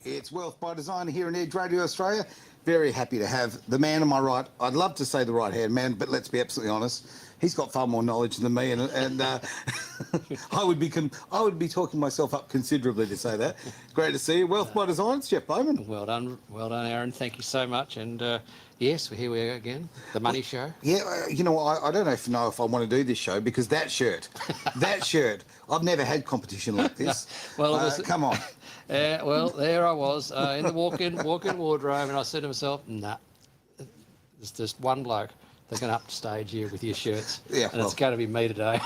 It's Wealth by Design here in Edge Radio Australia. Very happy to have the man on my right. I'd love to say the right-hand man, but let's be absolutely honest. He's got far more knowledge than me, and I would be talking myself up considerably to say that. Great to see you. Wealth by Design, it's Jeff Bowman. Well done, Aaron. Thank you so much. And yes, here we are again, the Money Show. Yeah, you know, I don't know if I want to do this show because that shirt, I've never had competition like this. Well, it was, come on. Well, there I was in the walk-in wardrobe, and I said to myself, nah, there's just one bloke that's going to up stage here with your shirts, and it's going to be me today.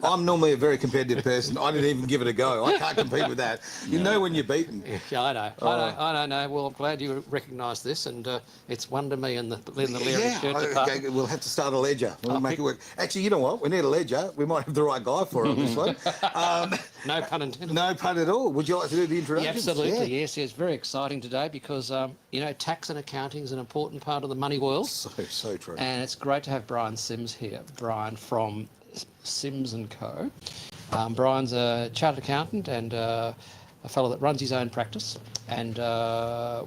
I'm normally a very competitive person. I didn't even give it a go. I can't compete with that. You know when you're beaten. Yeah, I know. I know. Well, I'm glad you recognise this, and it's one to me in the Leary shirt department. Okay, we'll have to start a ledger. We'll make it work. Actually, you know what? We need a ledger. We might have the right guy for it on this one. No pun intended. No pun at all. Would you like to do the introduction? Yeah, absolutely, yes. It's very exciting today because, you know, tax and accounting is an important part of the money world. So true. And it's great to have Brian Sims here. Brian from Sims & Co. Brian's a chartered accountant and a fellow that runs his own practice. And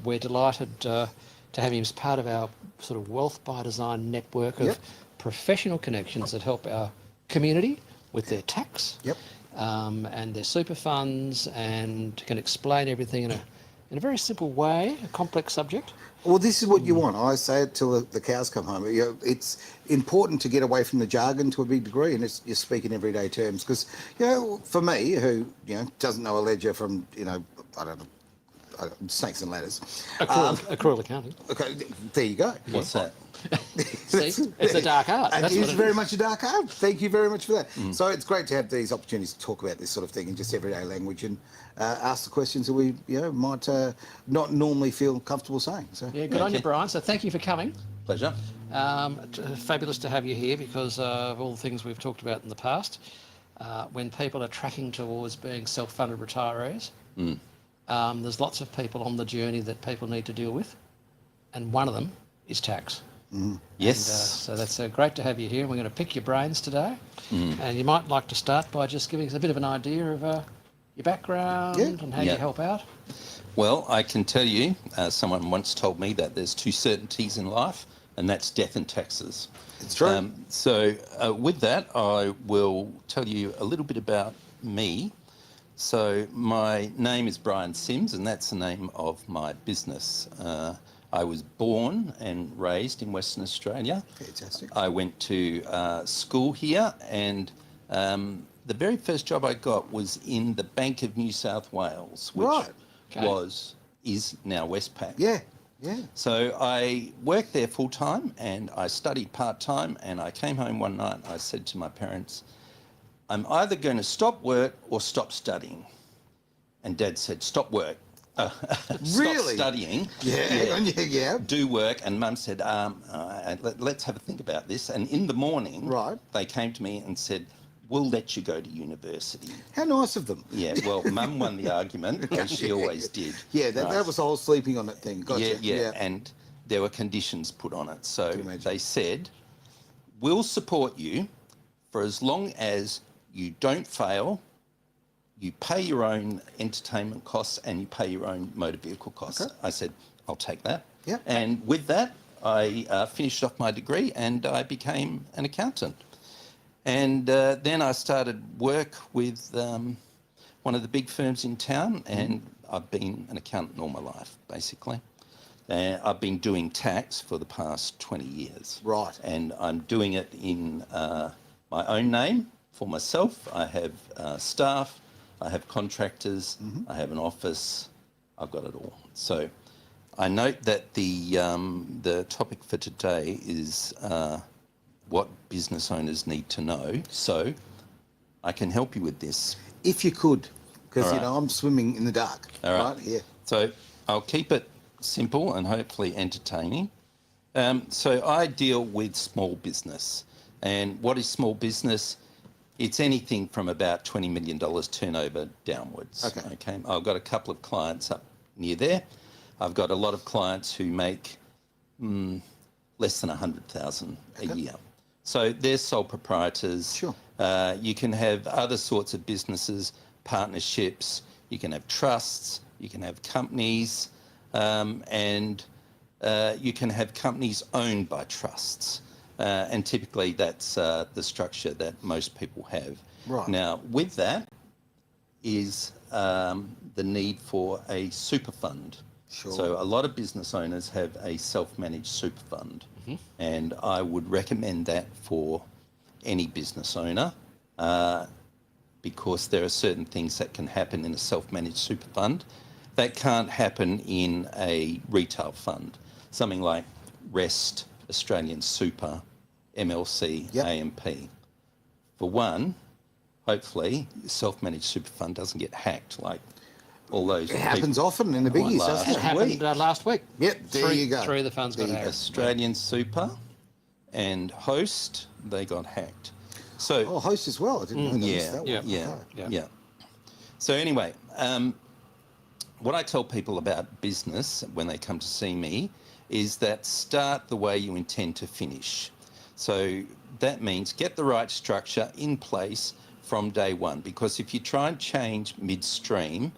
we're delighted to have him as part of our sort of Wealth by Design network of professional connections that help our community with their tax. And their super funds, and can explain everything in a very simple way, a complex subject. Well, this is what you want. I say it till the cows come home. You know, it's important to get away from the jargon to a big degree, and you speak in everyday terms. Because, you know, for me, who doesn't know a ledger from, I don't know, snakes and ladders. Accrual accounting. Okay, there you go. What's that? See, it's a dark art. It is very much a dark art. Thank you very much for that. So it's great to have these opportunities to talk about this sort of thing in just everyday language and ask the questions that we might not normally feel comfortable saying. So yeah, good on you, Brian. So thank you for coming. Pleasure. Fabulous to have you here because of all the things we've talked about in the past. When people are tracking towards being self-funded retirees, there's lots of people on the journey that people need to deal with, and one of them is tax. Yes. And, so that's great to have you here. And we're going to pick your brains today. And you might like to start by just giving us a bit of an idea of your background and how you help out. Well, I can tell you, someone once told me that there's two certainties in life, and that's death and taxes. It's true. So with that, I will tell you a little bit about me. So my name is Brian Sims, and that's the name of my business. I was born and raised in Western Australia. Fantastic. I went to school here, and the very first job I got was in the Bank of New South Wales, which is now Westpac. Yeah. So I worked there full time, and I studied part time. And I came home one night. And I said to my parents, "I'm either going to stop work or stop studying." And Dad said, "Stop work." Really? Stop studying. Yeah. Do work. And Mum said, let's have a think about this. And in the morning, they came to me and said, "We'll let you go to university." How nice of them. Yeah, well, Mum won the argument, as she always did. Yeah, that was the whole sleeping on it thing. Gotcha. Yeah, and there were conditions put on it. So they said, "We'll support you for as long as you don't fail, you pay your own entertainment costs, and you pay your own motor vehicle costs." Okay. I said, "I'll take that." Yeah. And with that, I finished off my degree and I became an accountant. And then I started work with one of the big firms in town, and I've been an accountant all my life, basically. I've been doing tax for the past 20 years. Right. And I'm doing it in my own name for myself. I have staff, I have contractors, I have an office, I've got it all. So I note that the topic for today is what business owners need to know. So I can help you with this. If you could, because I'm swimming in the dark. All right. Yeah. So I'll keep it simple and hopefully entertaining. So I deal with small business. And what is small business? It's anything from about $20 million turnover downwards. Okay. I've got a couple of clients up near there. I've got a lot of clients who make less than 100,000 a year. So they're sole proprietors. Sure. You can have other sorts of businesses, partnerships. You can have trusts. you can have companies, and you can have companies owned by trusts. And typically that's the structure that most people have. Right. Now, with that is the need for a super fund. Sure. So a lot of business owners have a self-managed super fund, and I would recommend that for any business owner, because there are certain things that can happen in a self-managed super fund that can't happen in a retail fund. Something like REST, Australian Super, MLC, Yep. AMP. For one, hopefully, self-managed super fund doesn't get hacked like all those. It happens often in the biggies, last doesn't It it? happened last week. Yep, there you go. Three of the funds got The hacked. Australian Super and Host, they got hacked. So Oh, Host as well. I didn't know yeah, that one. yeah, yeah, Okay. yeah. So anyway, what I tell people about business when they come to see me is that start the way you intend to finish. So that means get the right structure in place from day one, because if you try and change midstream,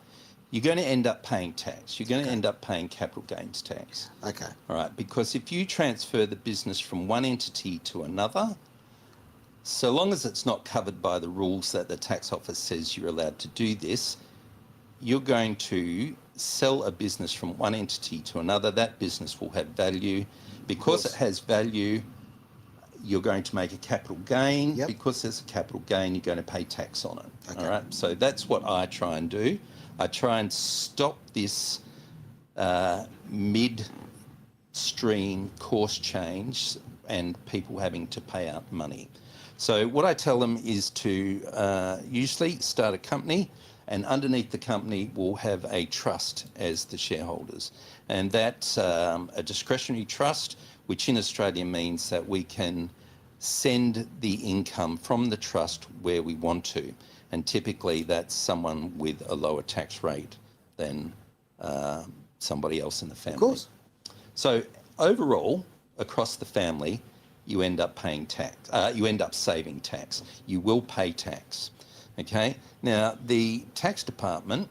you're going to end up paying tax. You're going to end up paying capital gains tax. Okay. All right, because if you transfer the business from one entity to another, so long as it's not covered by the rules that the tax office says you're allowed to do this, you're going to sell a business from one entity to another. That business will have value. Because it has value, you're going to make a capital gain. Yep. Because there's a capital gain, you're going to pay tax on it. Okay. All right, so that's what I try and do. I try and stop this mid-stream course change and people having to pay out money. So what I tell them is to usually start a company, and underneath the company will have a trust as the shareholders. And that's a discretionary trust, which in Australia means that we can send the income from the trust where we want to. And typically that's someone with a lower tax rate than somebody else in the family. Of course. So overall, across the family, you end up paying tax. You end up saving tax. You will pay tax. Okay. Now, the tax department,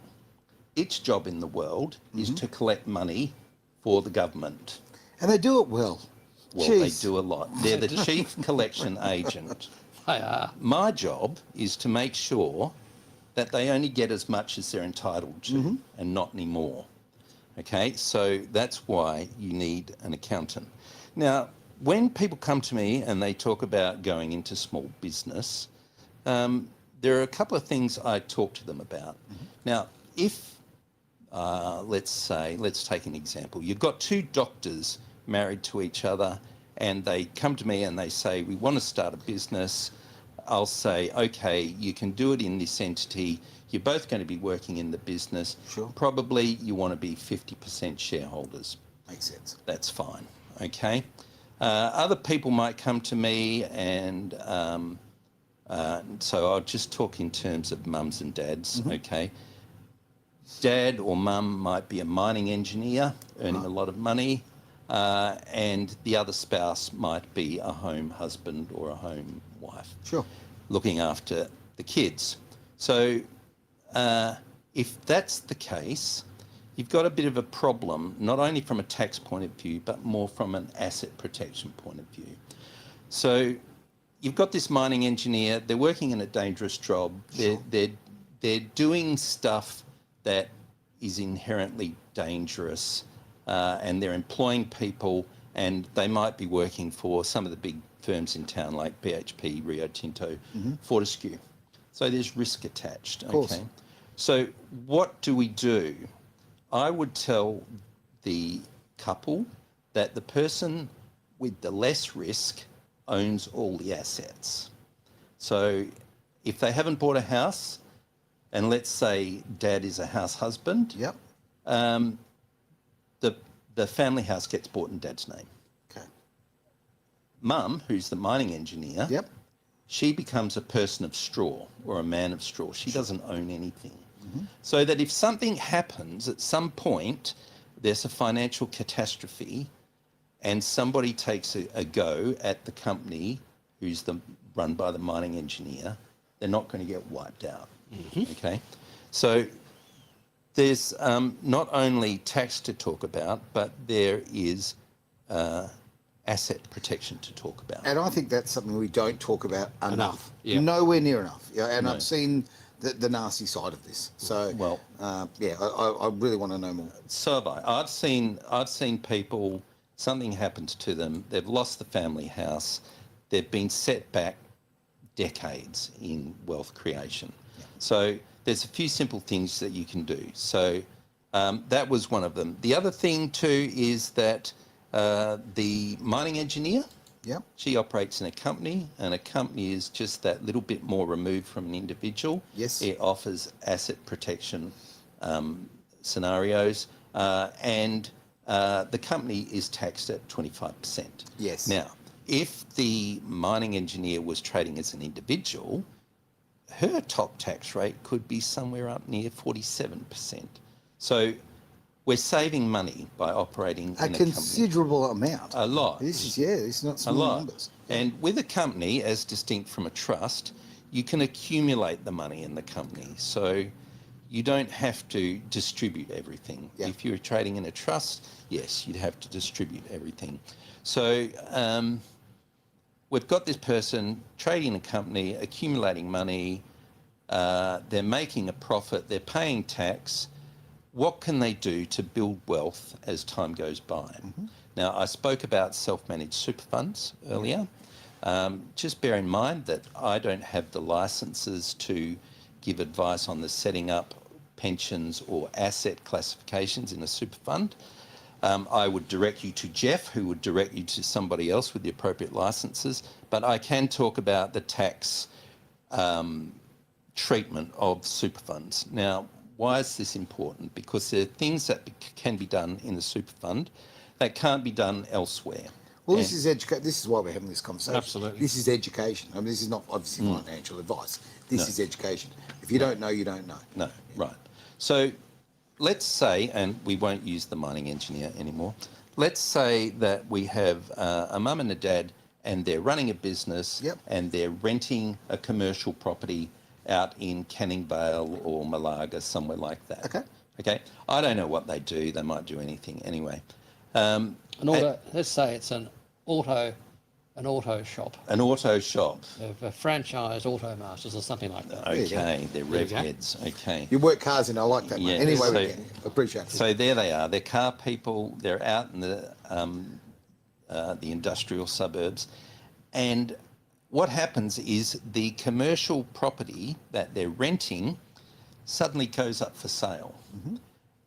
its job in the world is to collect money for the government. And they do it well. Well, Jeez. they do a lot. They're the chief collection agent. They are. My job is to make sure that they only get as much as they're entitled to and not any more. Okay, so that's why you need an accountant. Now, when people come to me and they talk about going into small business, there are a couple of things I talk to them about. Now, if, let's take an example. You've got two doctors married to each other and they come to me and they say, we want to start a business. I'll say, okay, you can do it in this entity. You're both going to be working in the business. Sure. Probably you want to be 50% shareholders. Makes sense. That's fine, okay? Other people might come to me and so I'll just talk in terms of mums and dads, okay? Dad or mum might be a mining engineer earning a lot of money, and the other spouse might be a home husband or a home wife. Sure. Looking after the kids. So if that's the case, you've got a bit of a problem, not only from a tax point of view, but more from an asset protection point of view. So you've got this mining engineer, they're working in a dangerous job, they're doing stuff that is inherently dangerous, and they're employing people, and they might be working for some of the big firms in town like BHP, Rio Tinto, Fortescue. So there's risk attached. course. Okay. So what do we do? I would tell the couple that the person with the less risk owns all the assets. So if they haven't bought a house, and let's say dad is a house husband, Yep. the family house gets bought in dad's name. Okay. Mum, who's the mining engineer, Yep. she becomes a person of straw or a man of straw. She doesn't own anything. So that if something happens at some point, there's a financial catastrophe and somebody takes a go at the company who's run by the mining engineer, they're not going to get wiped out. Okay? So There's not only tax to talk about, but there is asset protection to talk about. And I think that's something we don't talk about enough. Yeah. Nowhere near enough. Yeah, and No. I've seen the nasty side of this. So, Well, I really want to know more. so have I. I've seen people, something happened to them, they've lost the family house, they've been set back decades in wealth creation. Yeah. So there's a few simple things that you can do. So that was one of them. The other thing too is that the mining engineer, Yep. she operates in a company, and a company is just that little bit more removed from an individual. Yes. It offers asset protection scenarios, and the company is taxed at 25%. Yes. Now, if the mining engineer was trading as an individual, her top tax rate could be somewhere up near 47%. So we're saving money by operating in a company. Considerable amount. A lot. This is not A small lot. numbers. And with a company, as distinct from a trust, you can accumulate the money in the company. So you don't have to distribute everything. Yeah. If you're trading in a trust, yes, you'd have to distribute everything. So we've got this person trading a company, accumulating money, they're making a profit, they're paying tax. What can they do to build wealth as time goes by? Mm-hmm. Now, I spoke about self-managed super funds earlier. Just bear in mind that I don't have the licenses to give advice on the setting up pensions or asset classifications in a super fund. I would direct you to Jeff, who would direct you to somebody else with the appropriate licenses. But I can talk about the tax treatment of super funds. Now, why is this important? Because there are things that can be done in the super fund that can't be done elsewhere. Well, this is This is why we're having this conversation. Absolutely. This is education. I mean, this is not obviously financial advice. This is education. If you don't know, you don't know. No, right. So let's say, and we won't use the mining engineer anymore, let's say that we have a mum and a dad and they're running a business. Yep. And they're renting a commercial property out in Canning Vale or Malaga, somewhere like that. Okay. I don't know what they do. They might do anything anyway. Let's say it's an auto shop. An auto shop. A franchised Auto Masters or something like that. Okay, they're rev There you go. heads. Okay. You work cars in. I like that. Yeah, Mate. Anyway, so- we can. Appreciate it. So there they are. They're car people. They're out in the industrial suburbs, and what happens is the commercial property that they're renting suddenly goes up for sale. Mm-hmm.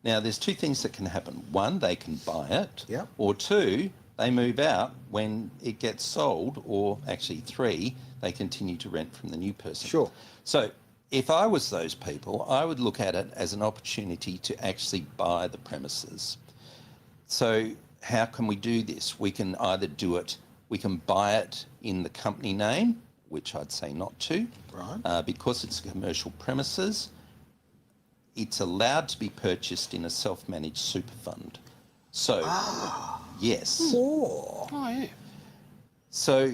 Now, there's two things that can happen. One, they can buy it. Yep. Or two, they move out when it gets sold. Or actually, three, they continue to rent from the new person. Sure. So if I was those people, I would look at it as an opportunity to actually buy the premises. So how can we do this? We can either do it, we can buy it in the company name, which I'd say not to. Right. Because it's commercial premises, it's allowed to be purchased in a self-managed super fund. So, yes. Oh. Oh, yeah. So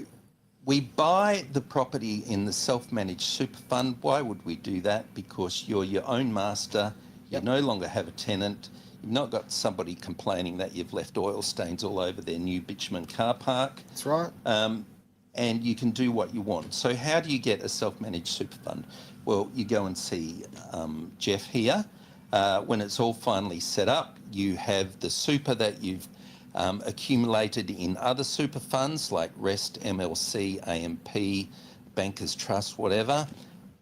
we buy the property in the self-managed super fund. Why would we do that? Because you're your own master. You no longer have a tenant. You've not got somebody complaining that you've left oil stains all over their new bitumen car park. That's right. And you can do what you want. So how do you get a self-managed super fund? Well, you go and see Jeff here. When it's all finally set up, you have the super that you've accumulated in other super funds like REST, MLC, AMP, Bankers Trust, whatever.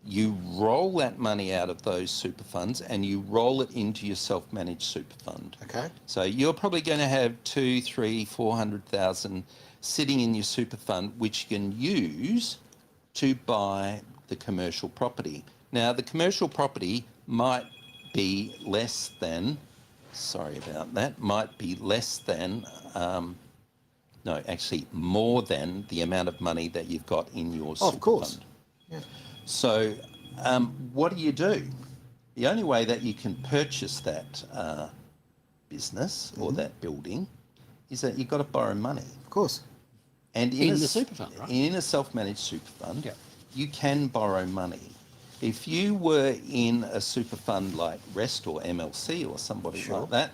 You roll that money out of those super funds and you roll it into your self-managed super fund. Okay. So you're probably going to have 200,000, 300,000, 400,000 sitting in your super fund, which you can use to buy the commercial property. Now, the commercial property might be less than, sorry about that, might be less than, no, actually more than the amount of money that you've got in your super Of course. fund. Yeah. So what do? The only way that you can purchase that business or that building is that you've got to borrow money. Of course. And In the super fund, right? In a self-managed super fund, Yeah. you can borrow money. If you were in a super fund like Rest or MLC or somebody Sure. like that,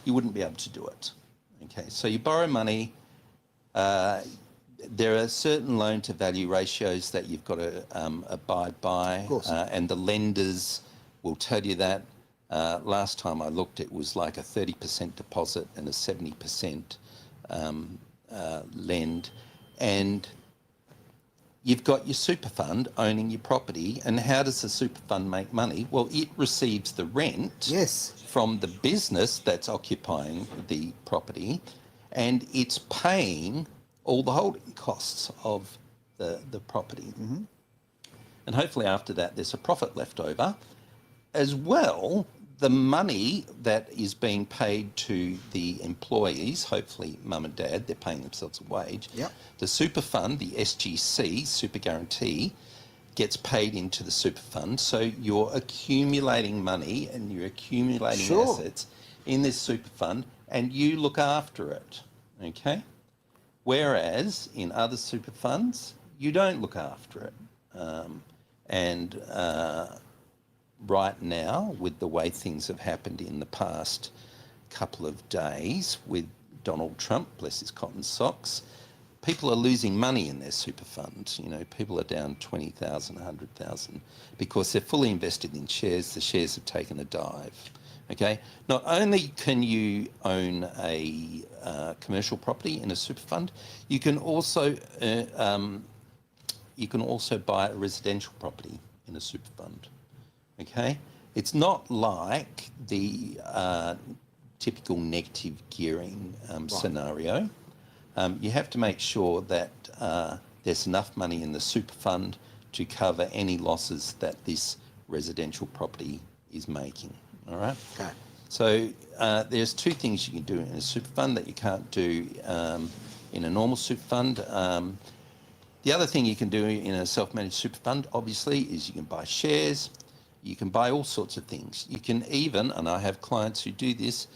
you wouldn't be able to do it. Okay, so you borrow money. There are certain loan to value ratios that you've got to abide by, Of course. and the lenders will tell you that. Last time I looked, it was like a 30% deposit and a 70% lend. And you've got your super fund owning your property. And how does the super fund make money? Well, it receives the rent Yes. from the business that's occupying the property, and it's paying all the holding costs of the property. Mm-hmm. And hopefully after that there's a profit left over. As well, the money that is being paid to the employees, hopefully mum and dad, they're paying themselves a wage. Yep. The super fund, the SGC, super guarantee, gets paid into the super fund. So you're accumulating money and you're accumulating Sure. assets in this super fund, and you look after it, okay? Whereas in other super funds, you don't look after it. Right now, with the way things have happened in the past couple of days with Donald Trump, bless his cotton socks, people are losing money in their super funds. You know, people are down 20,000, 100,000 because they're fully invested in shares. The shares have taken a dive. Okay. Not only can you own a commercial property in a super fund, you can also buy a residential property in a super fund. Okay. It's not like the typical negative gearing scenario. You have to make sure that there's enough money in the super fund to cover any losses that this residential property is making. All right. Okay. So there's two things you can do in a super fund that you can't do in a normal super fund. The other thing you can do in a self-managed super fund, obviously, is you can buy shares. You can buy all sorts of things. You can even, and I have clients who do this,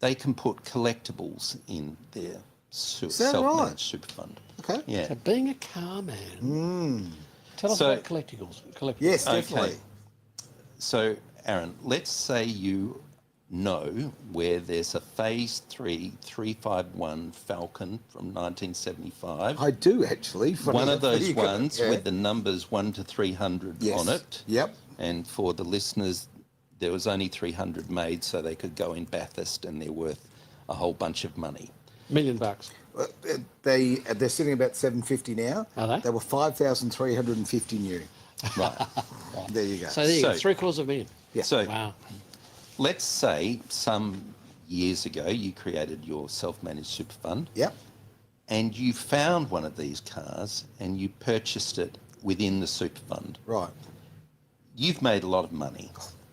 they can put collectibles in their self-managed super fund. Okay. Yeah. So being a car man. Tell us So- about collectibles. Yes, definitely. Okay. So, Aaron, let's say you know where there's a Phase 3 351 Falcon from 1975. I do actually. Funny One of enough. those You got it, ones yeah. with the numbers 1 to 300 Yes. on it. Yep. And for the listeners, there was only 300 made, so they could go in Bathurst and they're worth a whole bunch of money. $1 million. They're sitting about 750 now. Are they? They were 5,350 new. Right. There you go. So there you go, So- $750,000. Yeah. So Wow. let's say some years ago you created your self-managed super fund Yep. and you found one of these cars and you purchased it within the super fund. Right. You've made a lot of money.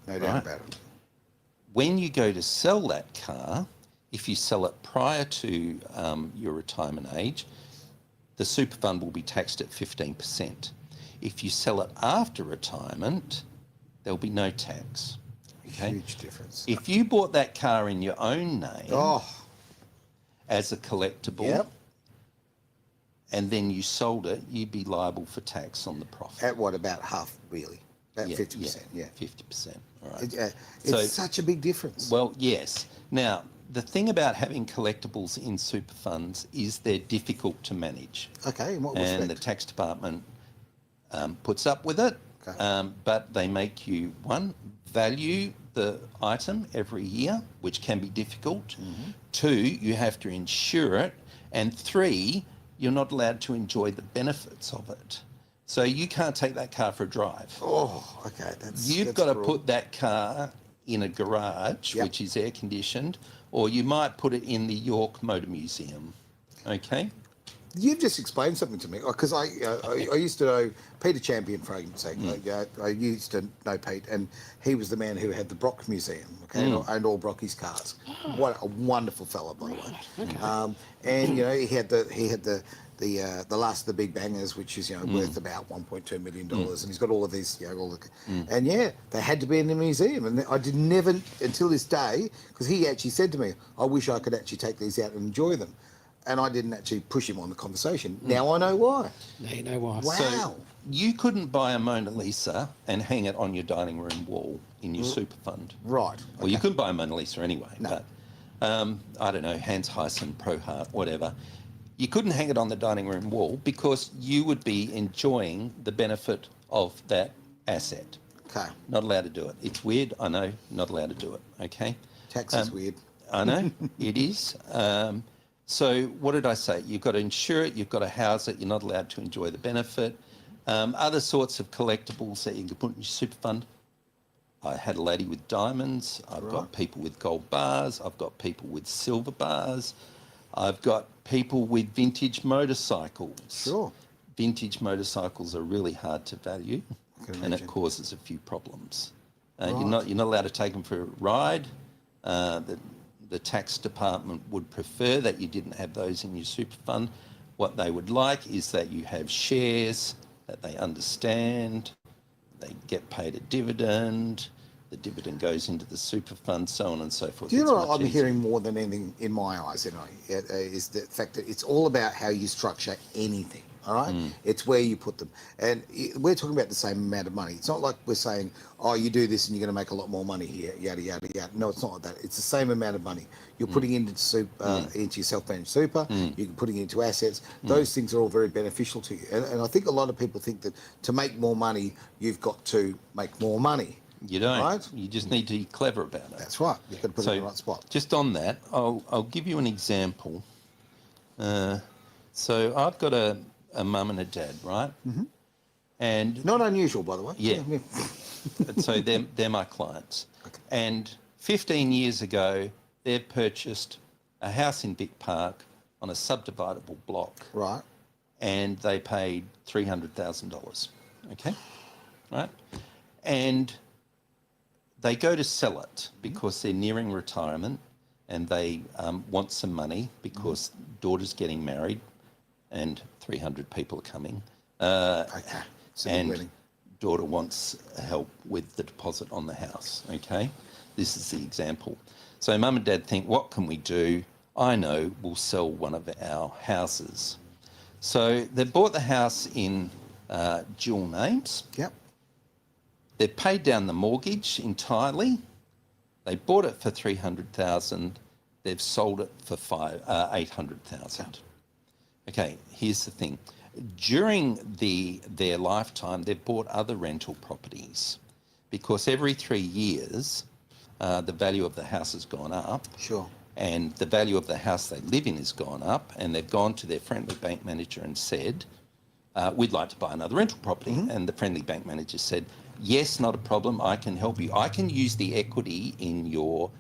No doubt Right. about it. When you go to sell that car, if you sell it prior to your retirement age, the super fund will be taxed at 15%. If you sell it after retirement, there'll be no tax. Okay? Huge difference. If you bought that car in your own name Oh, as a collectible, yep. and then you sold it, you'd be liable for tax on the profit. At what, about half, really? About Yeah, 50%, yeah. 50%. All right. It's So- such a big difference. Well, yes. Now, the thing about having collectibles in super funds is they're difficult to manage. Okay, in what And the respect? tax department puts up with it, Okay. but they make you, one, value the item every year, which can be difficult. Mm-hmm. Two, you have to insure it. And three, you're not allowed to enjoy the benefits of it. So you can't take that car for a drive. Oh, okay. You've got to put that car in a garage, Yep. which is air conditioned, or you might put it in the York Motor Museum. Okay? You've just explained something to me, because I used to know Peter Champion, for argument's sake. I used to know Pete, and he was the man who had the Brock Museum, okay, and owned all Brocky's cars. What a wonderful fellow, by the way. Okay. And you know, he had the last of the big bangers, which is worth about $1.2 million, and he's got all of these, and they had to be in the museum, and I did never until this day, because he actually said to me, "I wish I could actually take these out and enjoy them." and I didn't actually push him on the conversation. Now I know why. Now you know why. Wow. So you couldn't buy a Mona Lisa and hang it on your dining room wall in your super fund. Right. Well, you couldn't buy a Mona Lisa anyway, No. but I don't know, Hans Heissen, Pro Heart, whatever. You couldn't hang it on the dining room wall because you would be enjoying the benefit of that asset. Okay. Not allowed to do it. It's weird, I know, not allowed to do it, okay? Tax is weird. I know, it is. So what did I say? You've got to insure it, you've got to house it, you're not allowed to enjoy the benefit. Other sorts of collectibles that you can put in your super fund. I had a lady with diamonds, I've got people with gold bars, I've got people with silver bars, I've got people with vintage motorcycles. Sure. Vintage motorcycles are really hard to value can and it imagine. causes a few problems. Right. You're not allowed to take them for a ride. The tax department would prefer that you didn't have those in your super fund. What they would like is that you have shares that they understand, they get paid a dividend, the dividend goes into the super fund, so on and so forth. Do you It's know what much I'm easier. hearing more than anything in my eyes, is the fact that it's all about how you structure anything, all right? It's where you put them. And we're talking about the same amount of money. It's not like we're saying, oh, you do this and you're going to make a lot more money here, yada, yada, yada. No, it's not like that. It's the same amount of money. You're putting into into your self-managed super, you're putting into assets. Those things are all very beneficial to you. And I think a lot of people think that to make more money, you've got to make more money. You don't. Right? You just need to be clever about it. That's right. You've got to put it in the right spot. Just on that, I'll give you an example. So I've got a mum and a dad, right? Mm-hmm. And Not unusual, by the way. Yeah. so they're my clients. Okay. And 15 years ago, they've purchased a house in Vic Park on a subdividable block, Right. and they paid $300,000. Okay, right? And they go to sell it because they're nearing retirement and they want some money because daughter's getting married and 300 people are coming. Okay. It's a big And wedding. daughter wants help with the deposit on the house, okay? This is the example. So mum and dad think, what can we do? I know, we'll sell one of our houses. So they bought the house in dual names. Yep. They've paid down the mortgage entirely. They bought it for $300,000. They've sold it for $800,000. Okay, here's the thing. During their lifetime, they've bought other rental properties because every 3 years, the value of the house has gone up. Sure. And the value of the house they live in has gone up, and they've gone to their friendly bank manager and said, we'd like to buy another rental property. And the friendly bank manager said, yes, not a problem, I can help you. I can use the equity in your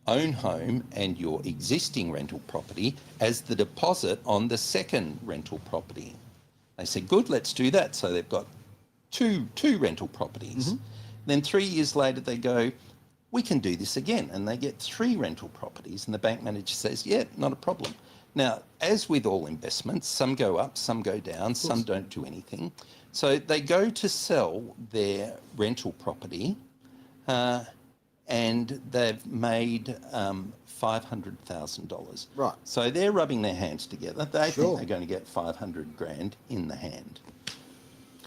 own home and your existing rental property as the deposit on the second rental property. They said, good, let's do that. So they've got two rental properties. Then 3 years later, they go, we can do this again. And they get 3 rental properties. And the bank manager says, yeah, not a problem. Now, as with all investments, some go up, some go down, some don't do anything. So they go to sell their rental property and they've made $500,000. Right. So they're rubbing their hands together. They Sure. think they're going to get 500 grand in the hand.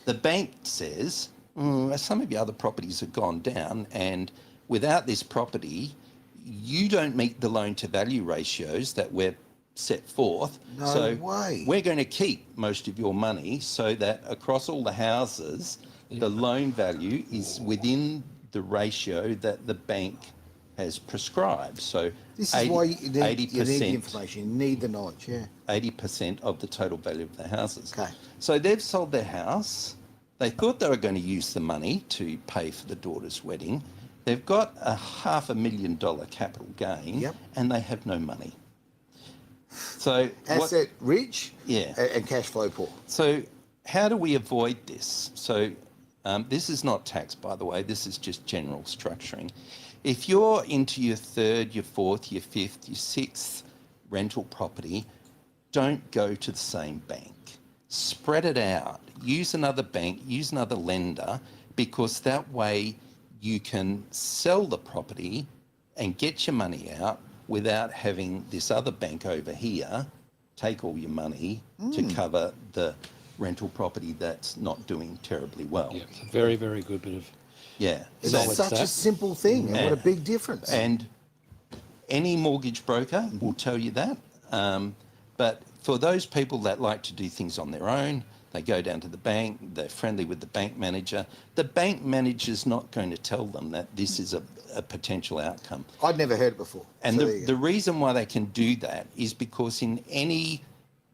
The bank says, some of your other properties have gone down, and without this property, you don't meet the loan to value ratios that we're set forth. No so way. we're going to keep most of your money so that across all the houses, the loan value is within the ratio that the bank has prescribed. So This is why you need the 80%, information. You need the knowledge, yeah. 80% of the total value of the houses. Okay. So they've sold their house. They thought they were going to use the money to pay for the daughter's wedding. They've got a $500,000 capital gain, Yep. and they have no money. So Asset rich, Yeah. and cash flow poor. So how do we avoid this? So this is not tax, by the way. This is just general structuring. If you're into your third, your fourth, your fifth, your sixth rental property, don't go to the same bank. Spread it out. Use another bank, use another lender, because that way you can sell the property and get your money out without having this other bank over here take all your money to cover the rental property that's not doing terribly well. Yeah, it's a very, very good bit of... Yeah. It's Solid such a stat. simple thing, and what a big difference. And any mortgage broker will tell you that. But for those people that like to do things on their own, they go down to the bank, they're friendly with the bank manager. The bank manager's not going to tell them that this is a potential outcome. I'd never heard it before. And So there you the go. reason why they can do that is because in any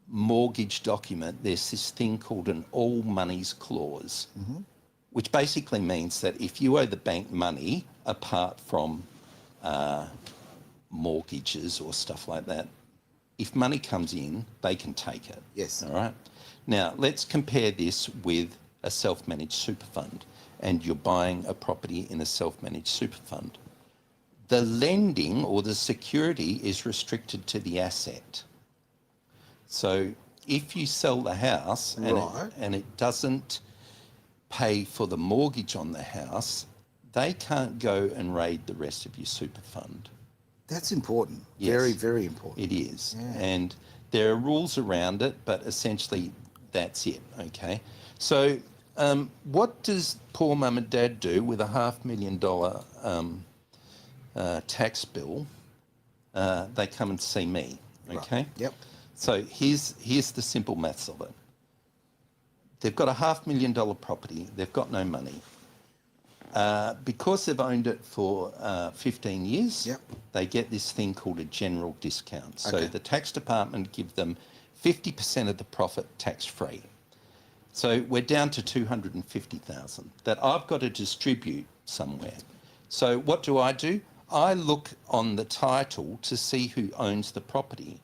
mortgage document, there's this thing called an all monies clause, which basically means that if you owe the bank money apart from mortgages or stuff like that, if money comes in, they can take it. Yes. All right. Now, let's compare this with a self-managed super fund, and you're buying a property in a self-managed super fund. The lending or the security is restricted to the asset. So if you sell the house and it doesn't pay for the mortgage on the house, they can't go and raid the rest of your super fund. That's important. Yes. Very, very important. It is. Yeah. And there are rules around it, but essentially that's it, okay? So what does poor mum and dad do with a $500,000 tax bill? They come and see me, okay? Right. Yep. So here's the simple maths of it. They've got a $500,000 property. They've got no money. Because they've owned it for 15 years, Yep. they get this thing called a general discount. So Okay. the tax department give them 50% of the profit tax-free. So we're down to 250,000 that I've got to distribute somewhere. So what do? I look on the title to see who owns the property.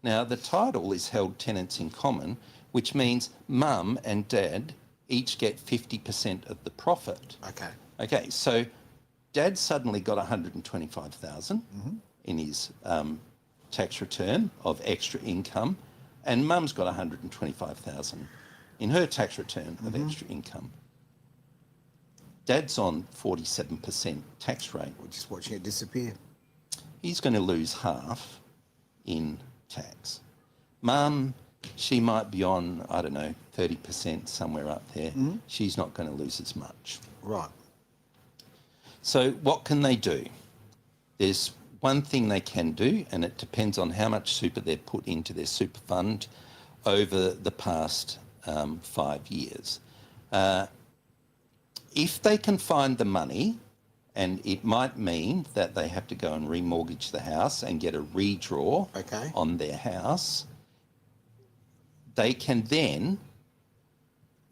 Now, the title is held tenants in common, which means mum and dad each get 50% of the profit. Okay. Okay, so dad suddenly got 125,000 in his tax return of extra income, and mum's got 125,000 in her tax return of extra income. Dad's on 47% tax rate. We're just watching it disappear. He's going to lose half in tax. Mum, she might be on, 30%, somewhere up there. She's not going to lose as much. Right. So what can they do? There's one thing they can do, and it depends on how much super they've put into their super fund over the past 5 years. If they can find the money, and it might mean that they have to go and remortgage the house and get a redraw on their house, they can then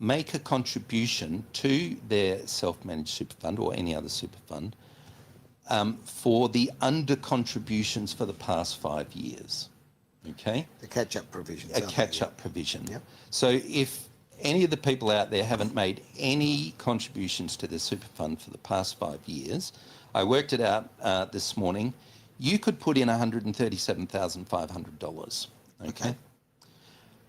make a contribution to their self-managed super fund or any other super fund for the under contributions for the past 5 years. Okay? The catch-up provisions. A catch-up provision. Yep. So if any of the people out there haven't made any contributions to their super fund for the past 5 years, I worked it out this morning, you could put in $137,500. Okay?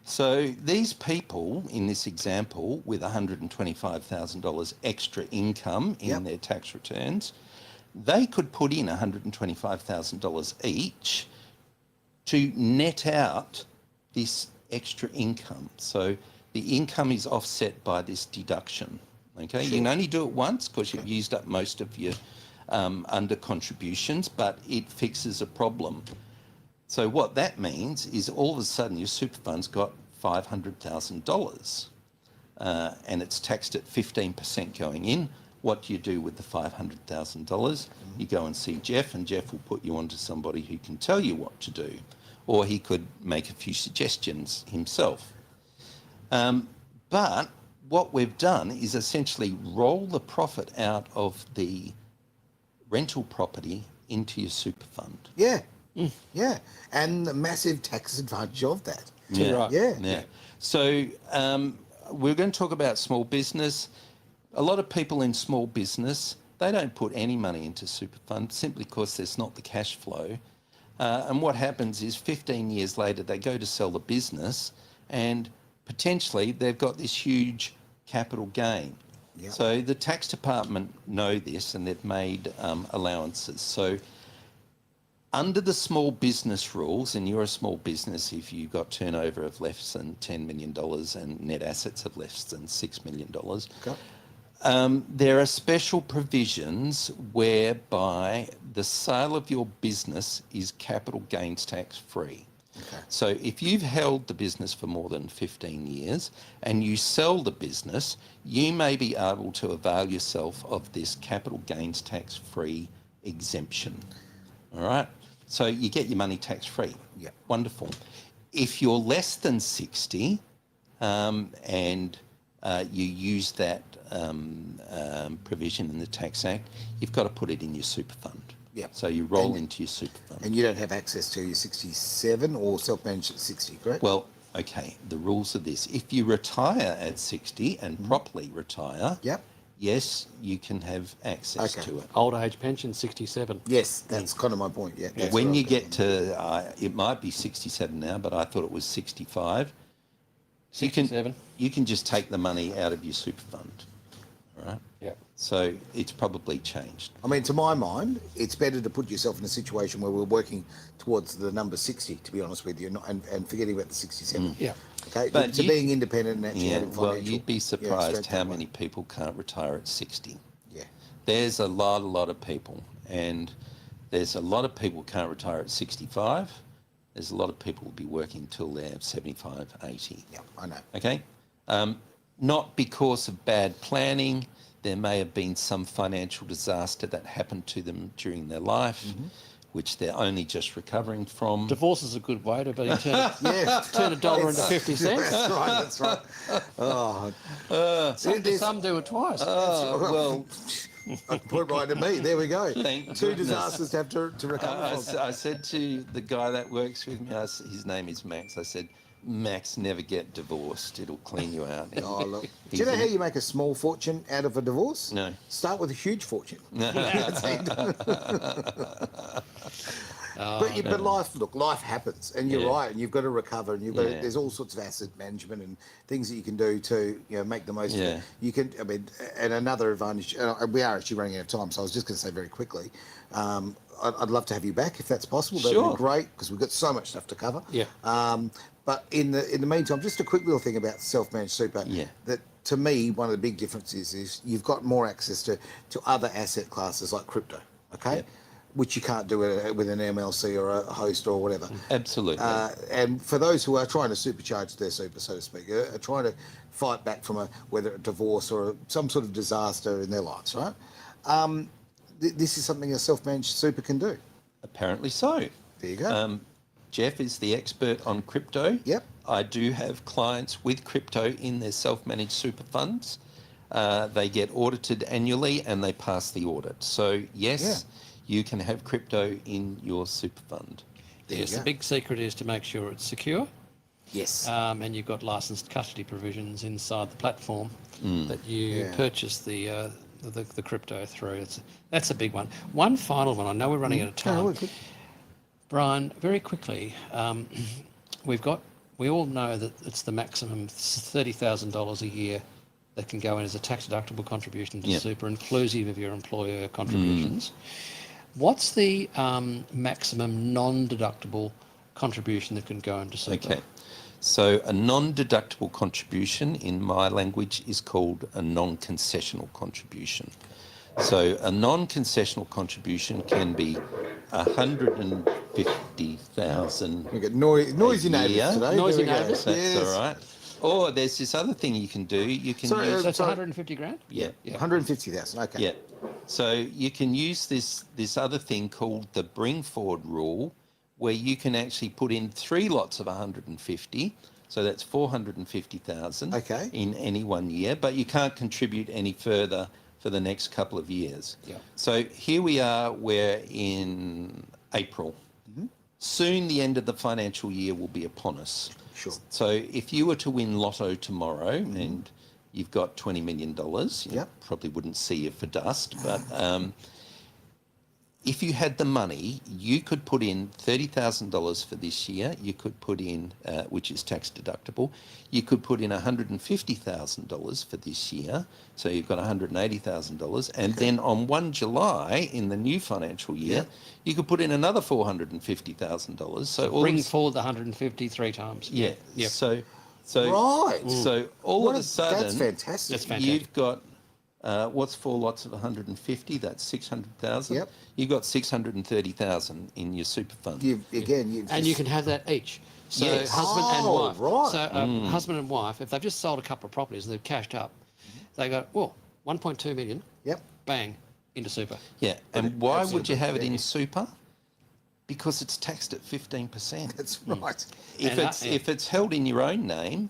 So these people in this example with $125,000 extra income in their tax returns, they could put in $125,000 each to net out this extra income. So the income is offset by this deduction. Okay, you can only do it once because you've used up most of your under contributions, but it fixes a problem. So what that means is all of a sudden your super fund's got $500,000 and it's taxed at 15% going in. What do you do with the $500,000? You go and see Jeff, and Jeff will put you onto somebody who can tell you what to do, or he could make a few suggestions himself. But what we've done is essentially roll the profit out of the rental property into your super fund. Yeah. Yeah. And the massive tax advantage of that. Yeah. Right. Yeah. So we're going to talk about small business. A lot of people in small business, they don't put any money into super fund simply because there's not the cash flow. And what happens is 15 years later, they go to sell the business and potentially they've got this huge capital gain. Yep. So the tax department know this and they've made allowances. So Under the small business rules, and you're a small business if you've got turnover of less than $10 million and net assets of less than $6 million, Okay. there are special provisions whereby the sale of your business is capital gains tax free. Okay. So if you've held the business for more than 15 years and you sell the business, you may be able to avail yourself of this capital gains tax free exemption. All right? So you get your money tax free. Yeah. Wonderful. If you're less than 60 and you use that provision in the Tax Act, you've got to put it in your super fund. Yeah. So you roll into your super fund. And you don't have access to your 67 or self-managed at 60, correct? Well, okay, the rules are this. If you retire at 60 and properly retire, Yep. yes, you can have access Okay. to it. Old age pension, 67. Yes, that's kind of my point. Yeah. that's When what you I'm get to, it might be 67 now, but I thought it was 65. 67. You can just take the money out of your super fund, all right? Yeah. So it's probably changed. I mean, to my mind, it's better to put yourself in a situation where we're working towards the number 60, to be honest with you, and forgetting about the 67. Yeah. Okay, But to you- being independent and actually Yeah, having well, financial... you'd be surprised strength how that way. many people can't retire at 60. Yeah. There's a lot of people, and there's a lot of people can't retire at 65. There's a lot of people will be working till they're 75, 80. Yeah, I know. Okay? Not because of bad planning. There may have been some financial disaster that happened to them during their life, which they're only just recovering from. Divorce is a good way to be turn Yeah. turn $1 into 50 cents. That's right. Oh, Some do it twice. Well, I can put it right to me. There we go. Thank Two goodness. disasters to have to recover from. I said to the guy that works with me, his name is Max, I said, Max, never get divorced. It'll clean you out. Oh, look. Do you know how you make a small fortune out of a divorce? No. Start with a huge fortune. Oh, But life happens, and you're Yeah. right, and you've got to recover, and you've got Yeah. there's all sorts of asset management and things that you can do to make the most of Yeah. it. You can, I mean, and another advantage. We are actually running out of time, so I was just going to say very quickly. I'd love to have you back if that's possible. That'd Sure. be great because we've got so much stuff to cover. Yeah. But in the meantime, just a quick little thing about self-managed super. Yeah. That to me, one of the big differences is you've got more access to other asset classes like crypto. Okay. Yep. Which you can't do with an MLC or a host or whatever. Absolutely. And for those who are trying to supercharge their super, so to speak, are trying to fight back from whether a divorce or some sort of disaster in their lives, right? This is something a self-managed super can do. Apparently so. There you go. Jeff is the expert on crypto. Yep. I do have clients with crypto in their self-managed super funds. They get audited annually and they pass the audit. So yes, you can have crypto in your super fund. There Yes, you the go. big secret is to make sure it's secure, Yes. and you've got licensed custody provisions inside the platform that you Yeah. purchase the crypto through. That's a big one. One final one. I know we're running out of time. we're good. Brian, very quickly, we all know that it's the maximum $30,000 a year that can go in as a tax deductible contribution to Yeah. super, inclusive of your employer contributions. What's the maximum non-deductible contribution that can go into super? Okay. So a non-deductible contribution in my language is called a non-concessional contribution. So a non-concessional contribution can be 150,000. We got noisy a neighbours year. today. Noisy There we go. neighbours. That's Yes. all right. Or there's this other thing you can do. You can Sorry, use That's Sorry. 150 grand? yeah. 150,000. Okay. Yeah. So you can use this other thing called the bring forward rule, where you can actually put in 3 lots of 150. So that's 450,000 Okay. in any one year, but you can't contribute any further for the next couple of years. Yeah. So here we are, we're in April. Soon the end of the financial year will be upon us. Sure. So if you were to win Lotto tomorrow and you've got $20 million, you Yep. probably wouldn't see you for dust, but if you had the money, you could put in $30,000 for this year. You could put in, which is tax deductible. You could put in $150,000 for this year. So you've got $180,000. And then on 1 July in the new financial year, you could put in another $450,000. So all Bring forward the 153 times. yeah. Yep. So Right. So all of a sudden, That's fantastic. That's fantastic. you've got what's 4 lots of 150? That's 600,000. Yep. You've got 630,000 in your super fund. And you can have that each. So Yes. husband and Oh, wife. right. So husband and wife, if they've just sold a couple of properties and they've cashed up, they go, well, 1.2 million, Yep. bang, into super. Yeah. And why would you absolutely, have it in yeah. super? Because it's taxed at 15%. That's right. If it's held in your own name,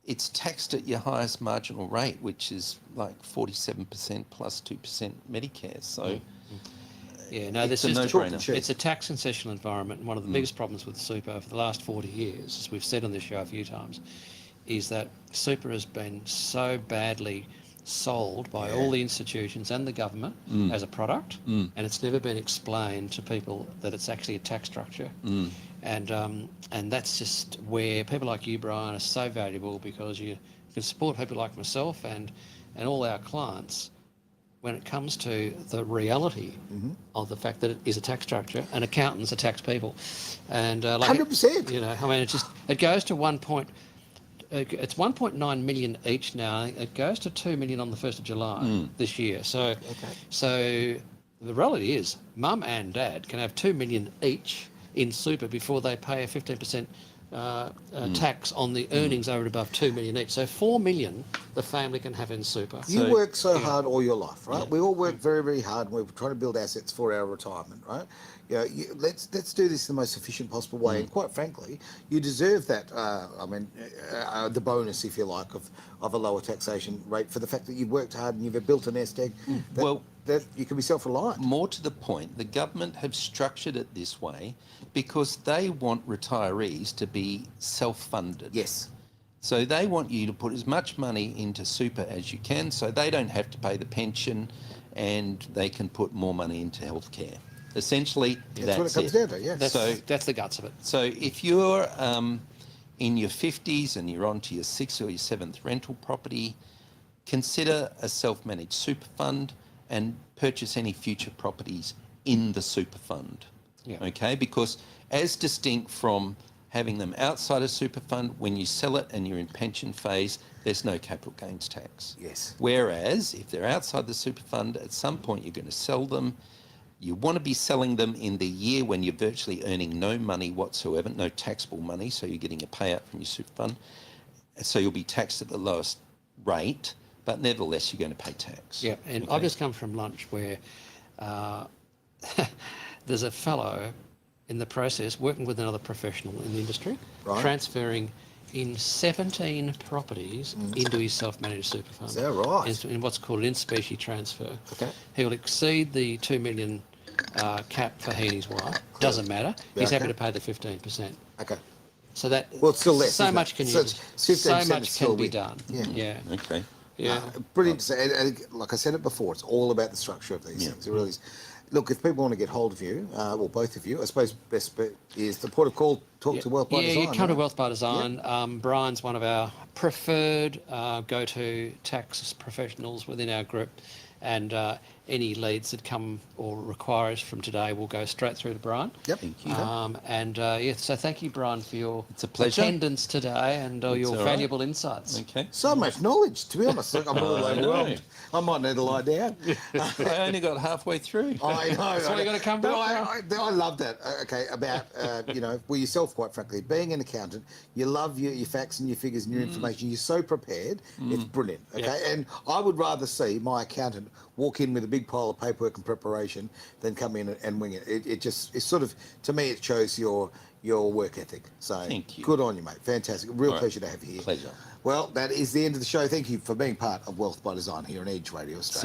it's taxed at your highest marginal rate, which is like 47% plus 2% Medicare. So Yeah, no, it's this a is no-brainer. it's a tax concessional environment. And one of the biggest problems with super over the last 40 years, as we've said on this show a few times, is that super has been so badly sold by all the institutions and the government as a product, and it's never been explained to people that it's actually a tax structure. And that's just where people like you, Brian, are so valuable, because you can support people like myself and all our clients when it comes to the reality of the fact that it is a tax structure, and accountants are tax people. And 100%. You know, I mean, it goes to it's 1.9 million each now. It goes to 2 million on the 1st of July this year. So, so the reality is, mum and dad can have 2 million each in super before they pay a 15% tax on the earnings over and above 2 million each. So 4 million the family can have in super. You work so hard all your life, right? We all work very, very hard, and we're trying to build assets for our retirement, right? Let's do this in the most efficient possible way. And quite frankly, you deserve that. The bonus, if you like, of a lower taxation rate for the fact that you've worked hard and you've built a nest egg. That you can be self-reliant. more to the point, the government have structured it this way because they want retirees to be self-funded. Yes. So they want you to put as much money into super as you can, so they don't have to pay the pension, and they can put more money into healthcare. Essentially, That's what it comes down to. Yeah. That's the guts of it. So if you're in your 50s and you're onto your 6th or your 7th rental property, consider a self-managed super fund and purchase any future properties in the super fund. Yeah. Okay, because as distinct from having them outside a super fund, when you sell it and you're in pension phase, there's no capital gains tax. Yes. Whereas if they're outside the super fund, at some point you're going to sell them. You want to be selling them in the year when you're virtually earning no money whatsoever, no taxable money, so you're getting a payout from your super fund. So you'll be taxed at the lowest rate, but nevertheless you're going to pay tax. Yeah, and I've just come from lunch where there's a fellow in the process working with another professional in the industry, transferring in 17 properties into his self-managed super fund. Is that right? In what's called an in-specie transfer. Okay. He will exceed the 2 million cap for he and his wife. Doesn't matter. He's happy to pay the 15%. Okay. So that Well, it's still less. so isn't much it? can So you it's so 15% much is still can be big. done. Yeah. Yeah. Okay. Yeah. Brilliant. to say. And like I said it before, it's all about the structure of these things. It really is. Look, if people want to get hold of you, or both of you, I suppose best bet is the port of call, talk to Wealth by Design. Yeah, you come to right? Wealth by Design. Brian's one of our preferred go-to tax professionals within our group, and any leads that come or requires from today will go straight through to Brian. Yep. Thank you. So thank you, Brian, for your a pleasure. attendance today and your all right. valuable insights. Okay. So much knowledge, to be honest. Like, I'm all I overwhelmed. I might need to lie down. I only got halfway through. I know. That's why you got to come But back. I love that. Okay, about yourself, quite frankly, being an accountant, you love your facts and your figures and your information. You're so prepared. It's brilliant. Okay, Yeah. and I would rather see my accountant walk in with a big pile of paperwork and preparation than come in and wing it. It's sort of, to me, it shows your work ethic. So Thank you. good on you, mate. Fantastic. Real All right. pleasure to have you here. Pleasure. Well, that is the end of the show. Thank you for being part of Wealth by Design here on Edge Radio Australia.